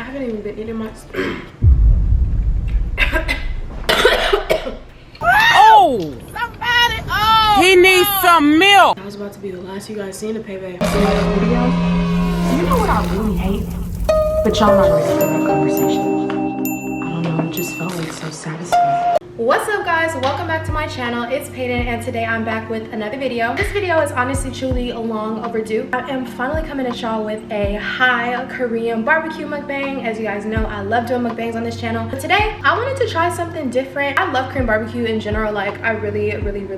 I haven't even been eating much. Oh! Somebody! Oh! He needs some milk! That was about to be the last you guys seen the Payback video. You know what I really hate? But y'all not ready for that conversation. I don't know, it just felt like so satisfying. What's up guys, welcome back to my channel. It's Payton and today I'm back with another video. This video is honestly truly long overdue. I am finally coming at y'all with a high Korean barbecue mukbang. As you guys know, I love doing mukbangs on this channel, but today I wanted to try something different. I love Korean barbecue in general. Like I really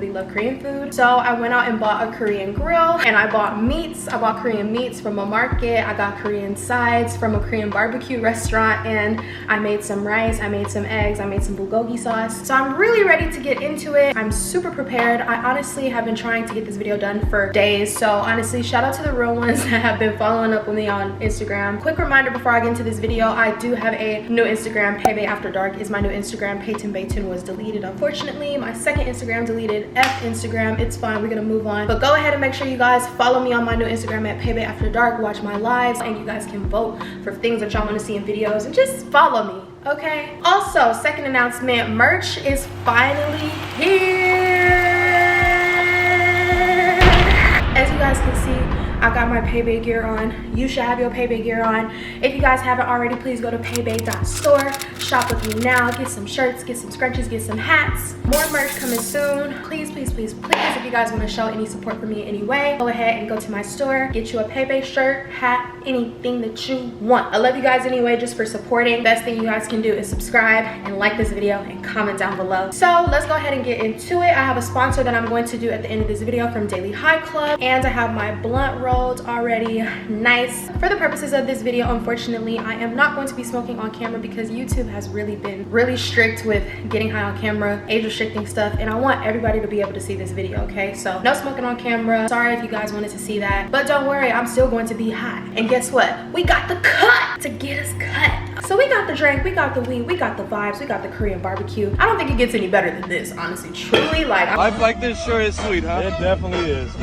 love Korean food. So I went out and bought a Korean grill and I bought meats. I bought Korean meats from a market. I got Korean sides from a Korean barbecue restaurant, and I made some rice, I made some eggs, I made some bulgogi sauce. So I'm really ready to get into it. I'm super prepared. I honestly have been trying to get this video done for days. So honestly, shout out to the real ones that have been following up with me on Instagram. Quick reminder before I get into this video, I do have a new Instagram. Payback After Dark is my new Instagram. Payton was deleted, unfortunately. My second Instagram deleted. F Instagram. It's fine. We're gonna move on. But go ahead and make sure you guys follow me on my new Instagram at Payback After Dark. Watch my lives, and you guys can vote for things that y'all want to see in videos, and just follow me. Okay. Also, second announcement, merch is finally here. As you guys can see, I got my Paybay gear on. You should have your Paybay gear on. If you guys haven't already, please go to paybay.store. Shop with me now. Get some shirts, get some scrunchies, get some hats. More merch coming soon. Please, if you guys want to show any support for me in any way, go ahead and go to my store. Get you a Paybay shirt, hat, anything that you want. I love you guys anyway, just for supporting. Best thing you guys can do is subscribe and like this video and comment down below. So let's go ahead and get into it. I have a sponsor that I'm going to do at the end of this video from Daily High Club, and I have my blunt rolled already. Nice. For the purposes of this video, unfortunately, I am not going to be smoking on camera because YouTube has really been really strict with getting high on camera, age restricting stuff, and I want everybody to be able to see this video, okay? So no smoking on camera. Sorry if you guys wanted to see that, but don't worry, I'm still going to be high. And guess what? We got the cut to get us cut. So we got the drink, we got the weed, we got the vibes, we got the Korean barbecue. I don't think it gets any better than this, honestly, truly. Like, life like this sure is sweet, huh? It definitely is.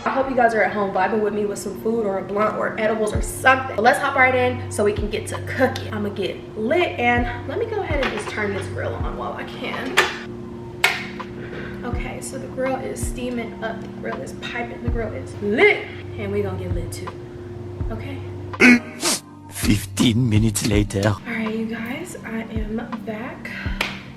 I hope you guys are at home vibing with me with some food or a blunt or edibles or something. But let's hop right in so we can get to cooking. I'm gonna get lit, and let me go ahead and just turn this grill on while I can. Okay, so the grill is steaming up, the grill is piping, the grill is lit, and we gonna get lit too, okay? 15 minutes later. All right, you guys, I am back.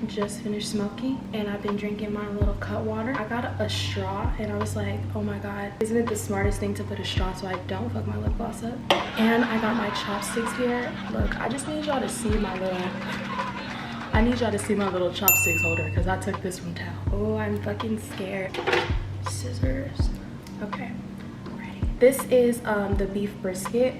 Just finished smoking, and I've been drinking my little cut water. I got a straw, and I was like, oh my god, isn't it the smartest thing to put a straw so I don't fuck my lip gloss up? And I got my chopsticks here. Look, I just need y'all to see my little chopsticks holder, because I took this from town. Oh, I'm fucking scared. Scissors. Okay, ready. This is the beef brisket.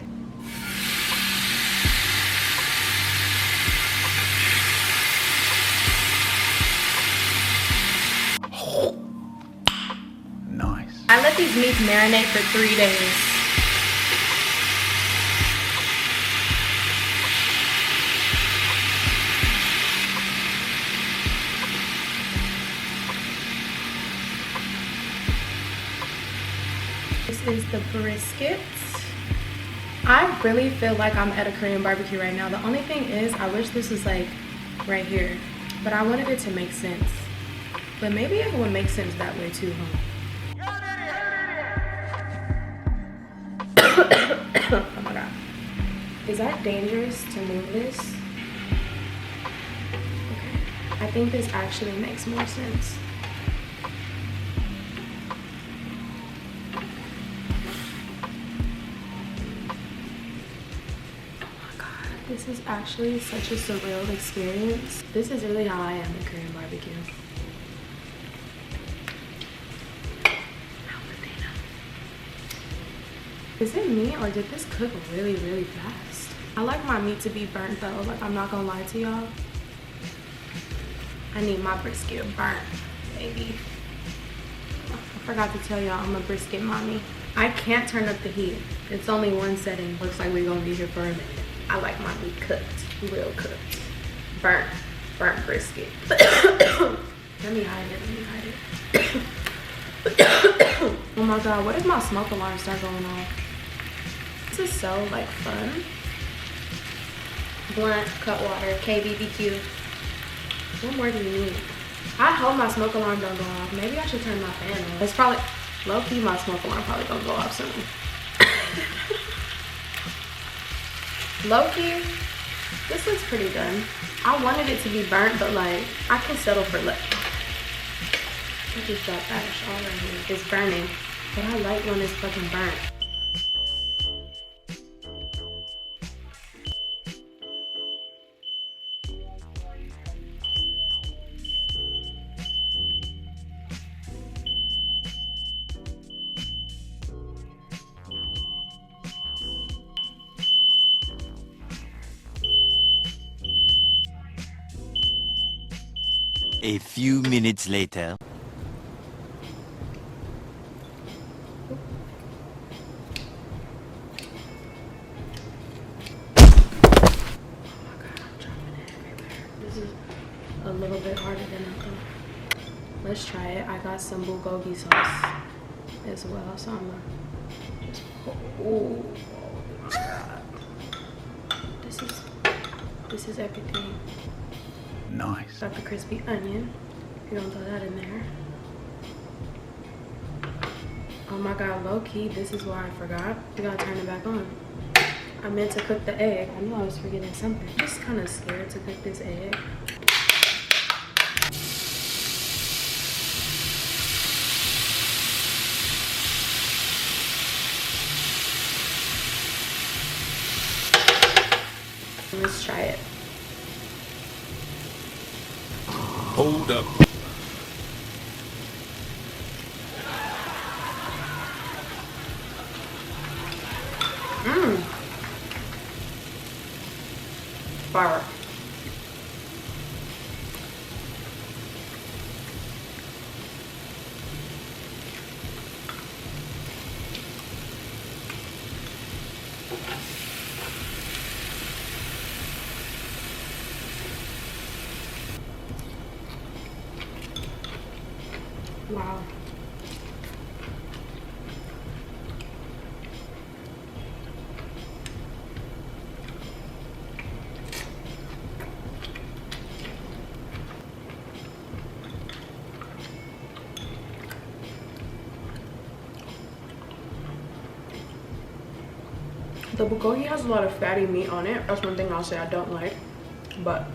Nice. I let these meats marinate for 3 days. This is the brisket. I really feel like I'm at a Korean barbecue right now. The only thing is, I wish this was like right here, but I wanted it to make sense. But maybe it would make sense that way too, huh? Oh my god. Is that dangerous to move this? Okay. I think this actually makes more sense. This is actually such a surreal experience. This is really how I am at Korean barbecue. Is it me, or did this cook really fast? I like my meat to be burnt though, like I'm not gonna lie to y'all. I need my brisket burnt, baby. I forgot to tell y'all I'm a brisket mommy. I can't turn up the heat. It's only one setting. Looks like we're gonna be here for a minute. I like my meat cooked, real cooked. Burnt brisket. Let me hide it, Oh my god, what if my smoke alarm starts going off? This is so like fun. Blunt, cut water, KBBQ. What more do you need? I hope my smoke alarm don't go off. Maybe I should turn my fan on. It's probably, low-key, my smoke alarm probably gonna go off soon. Low-key, this looks pretty done. I wanted it to be burnt, but like, I can settle for less. I just got ash all right here. It's burning, but I like when it's fucking burnt. A few minutes later. This is a little bit harder than I thought. Let's try it. I got some bulgogi sauce as well, so I'm gonna just oh god. This is everything. Nice. Got the crispy onion. You don't throw that in there. Oh my god, low key, this is why I forgot. We gotta turn it back on. I meant to cook the egg. I knew I was forgetting something. I'm just kind of scared to cook this egg. Let's try it. Hold up. Fire. Wow. The bulgogi has a lot of fatty meat on it. That's one thing I'll say I don't like. But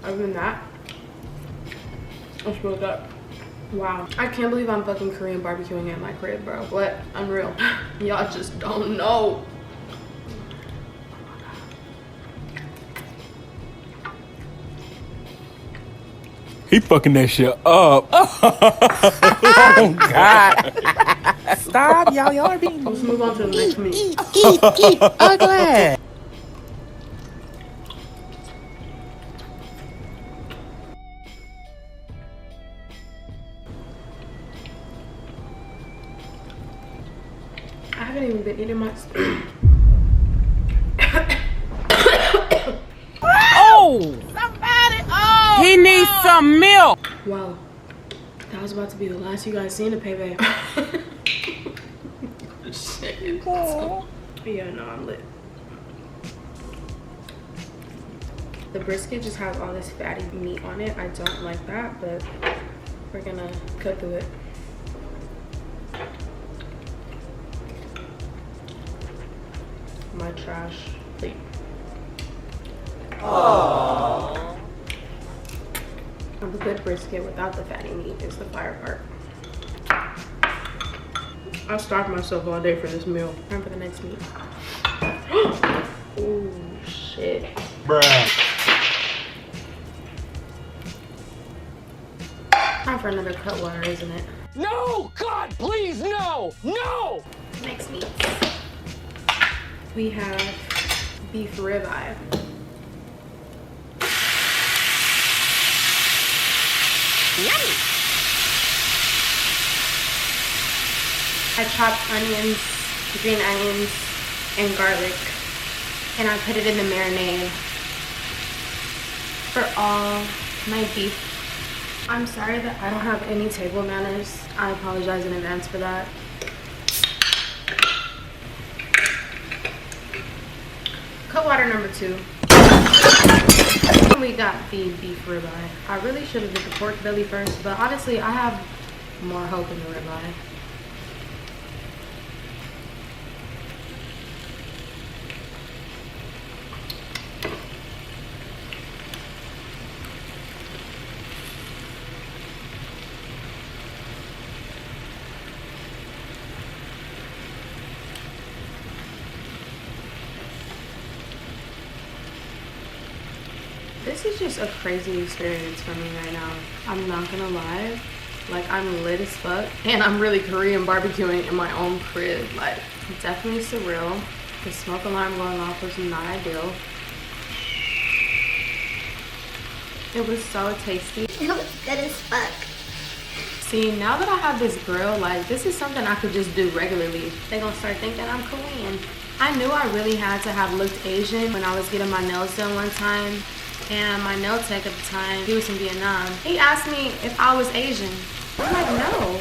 other than that, it's really good. Wow. I can't believe I'm fucking Korean barbecuing at my crib, bro. What? Unreal. Y'all just don't know. He fucking that shit up. Oh God. Stop, y'all. Y'all are being. Let's move on to the next meat. Eat, ugly. I haven't even been eating much. Oh! Somebody! Oh! He needs some milk. Wow. That was about to be the last you guys seen of Payton. Shit. Yeah, no, I'm lit. The brisket just has all this fatty meat on it. I don't like that, but we're gonna cut through it. My trash plate. Aww. A good brisket without the fatty meat is the fire part. I starved myself all day for this meal. Time for the next meat. Oh shit. Bruh. Time for another cut water, isn't it? No! God, please, no! No! Next meat. We have beef ribeye. Yummy! I chopped onions, green onions, and garlic, and I put it in the marinade for all my beef. I'm sorry that I don't have any table manners. I apologize in advance for that. Cut water number 2. We got the beef ribeye. I really should have did the pork belly first, but honestly, I have more hope in the ribeye. This is just a crazy experience for me right now. I'm not gonna lie. Like, I'm lit as fuck. And I'm really Korean barbecuing in my own crib. Like, definitely surreal. The smoke alarm going off was not ideal. It was so tasty. It was good as fuck. See, now that I have this grill, like, this is something I could just do regularly. They gonna start thinking I'm Korean. I knew I really had to have looked Asian when I was getting my nails done one time. And my nail tech at the time, he was from Vietnam. He asked me if I was Asian. I'm like, no.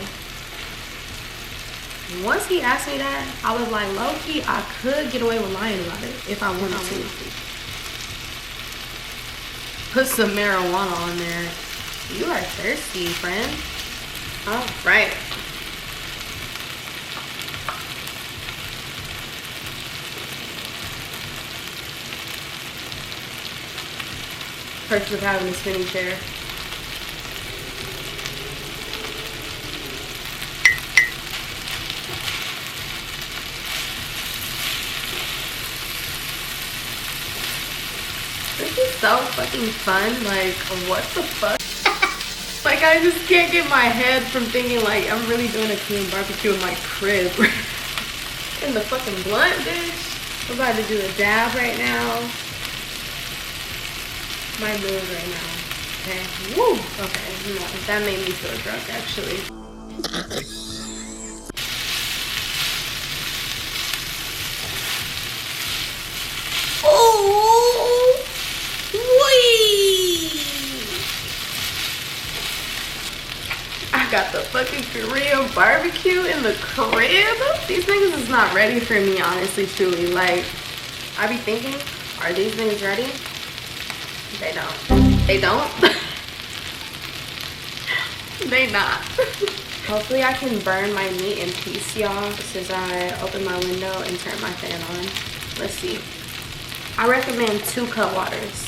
Once he asked me that, I was like, low-key, I could get away with lying about it if I wanted to. Put some marijuana on there. You are thirsty, friend. All right. Perks of having a spinning chair. This is so fucking fun. Like, what the fuck? Like, I just can't get my head from thinking like I'm really doing a Korean barbecue in my crib. In the fucking blunt, bitch. I'm about to do a dab right now. My move right now. Okay. Woo! Okay. No, that made me feel drunk, actually. Oh! Wee! I got the fucking Korean barbecue in the crib. These niggas is not ready for me, honestly, truly. Like, I be thinking, are these niggas ready? They don't. They don't? They not. Hopefully I can burn my meat in peace, y'all, since I open my window and turn my fan on. Let's see. I recommend 2 cut waters.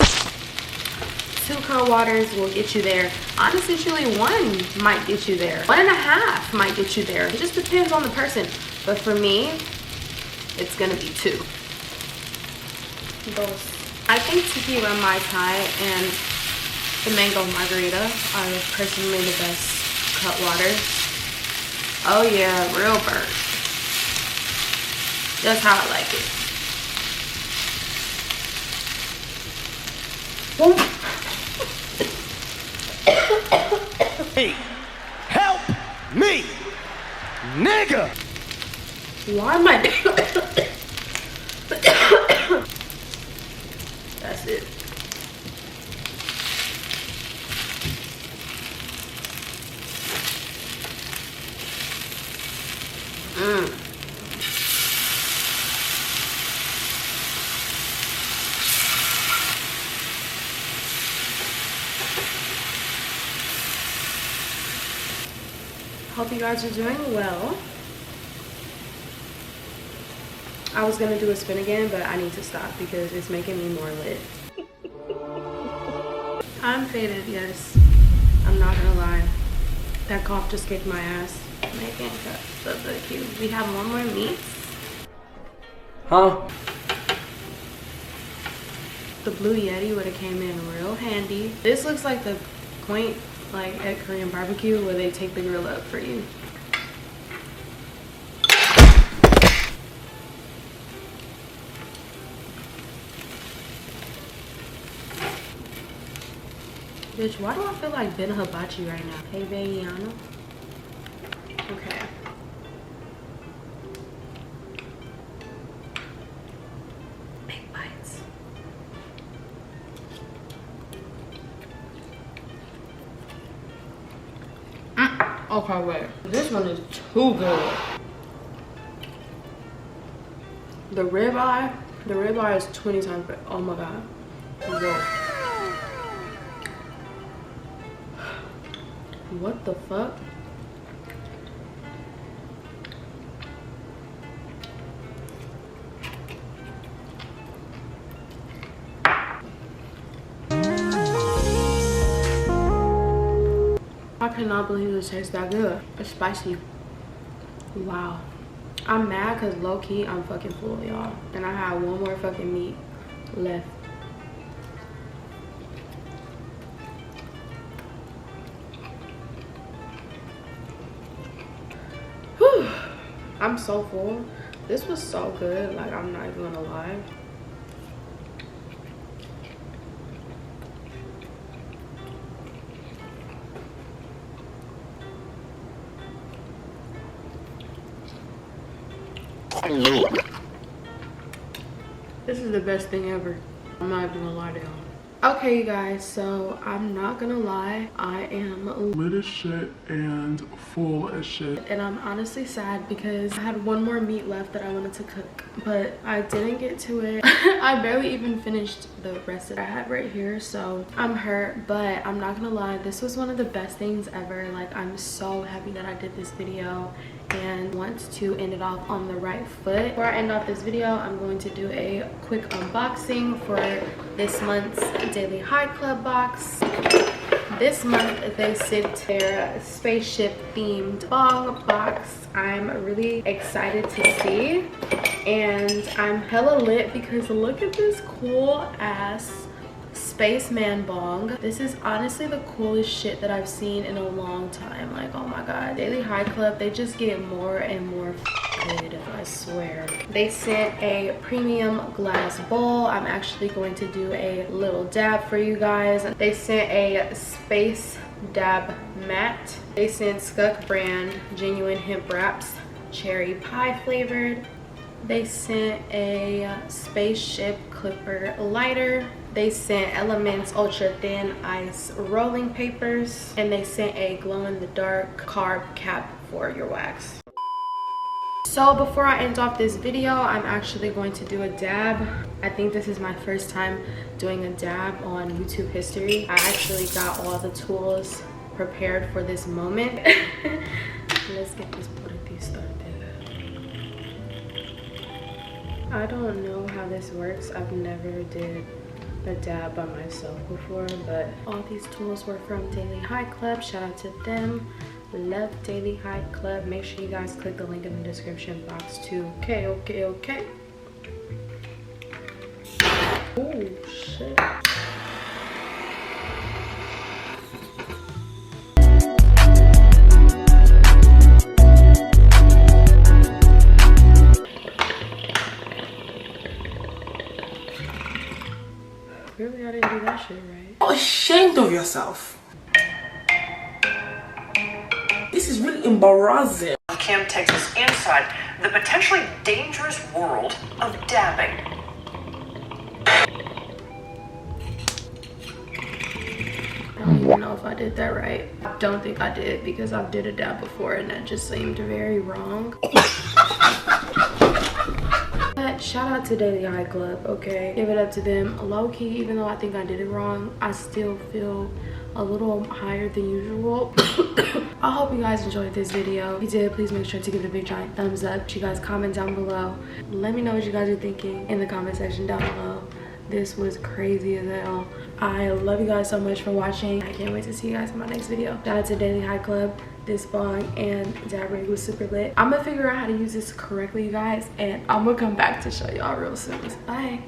2 cut waters will get you there. Honestly, truly, 1 might get you there. 1.5 might get you there. It just depends on the person. But for me, it's gonna be 2. Those. I think tiki rum mai tai and the mango margarita are personally the best cut waters. Oh yeah, real burnt. That's how I like it. Hey, help me, nigga! Why am I That's it. Hope you guys are doing well. I was gonna do a spin again, but I need to stop because it's making me more lit. I'm faded, yes. I'm not gonna lie. That cough just kicked my ass. Making cups, so cute. We have 1 more meat. Huh? The Blue Yeti would have came in real handy. This looks like the point, like at Korean barbecue, where they take the grill up for you. Bitch, why do I feel like Ben Hibachi right now? Hey, Vegano. Okay. Big bites. Okay, wait. This one is too good. The ribeye The ribeye is 20 times better. Oh my god. Whoa. What the fuck? I cannot believe this tastes that good. It's spicy. Wow. I'm mad because low-key I'm fucking full, y'all. And I have one more fucking meat left. Whew. I'm so full. This was so good. Like, I'm not even gonna lie. This is the best thing ever. I'm not even gonna lie to y'all. Okay, you guys, so I'm not gonna lie, I am lit as shit and full as shit. And I'm honestly sad because I had one more meat left that I wanted to cook, but I didn't get to it. I barely even finished the rest that I had right here, so I'm hurt, but I'm not gonna lie, this was one of the best things ever. Like, I'm so happy that I did this video and want to end it off on the right foot. Before I end off this video, I'm going to do a quick unboxing for this month's Daily High Club box. This month they sent their spaceship themed bong box. I'm really excited to see, and I'm hella lit because look at this cool ass spaceman bong. This is honestly the coolest shit that I've seen in a long time. Like, oh my god, Daily High Club, they just get more and more good, I swear. They sent a premium glass bowl. I'm actually going to do a little dab for you guys. They sent a space dab mat. They sent Skunk brand genuine hemp wraps, cherry pie flavored. They sent a spaceship clipper lighter. They sent Elements ultra thin ice rolling papers, and they sent a glow-in-the-dark carb cap for your wax. So before I end off this video, I'm actually going to do a dab. I think this is my first time doing a dab on YouTube history. I actually got all the tools prepared for this moment. Let's get this party started. I don't know how this works. I've never did a dab by myself before, but all these tools were from Daily High Club. Shout out to them. Love Daily High Club. Make sure you guys click the link in the description box too. Okay. Oh shit. Really, I didn't do that shit right. Ashamed of yourself. This is really embarrassing. Cam takes us inside the potentially dangerous world of dabbing. I don't even know if I did that right. I don't think I did, because I did a dab before and that just seemed very wrong. But shout out to Daily High Club, okay? Give it up to them. Low-key, even though I think I did it wrong, I still feel a little higher than usual. I hope you guys enjoyed this video. If you did, please make sure to give it a big giant thumbs up. You guys comment down below. Let me know what you guys are thinking in the comment section down below. This was crazy as hell. I love you guys so much for watching. I can't wait to see you guys in my next video. Shout out to Daily High Club. This bong and dab rig was super lit. I'm gonna figure out how to use this correctly, you guys, and I'm gonna come back to show y'all real soon. Bye.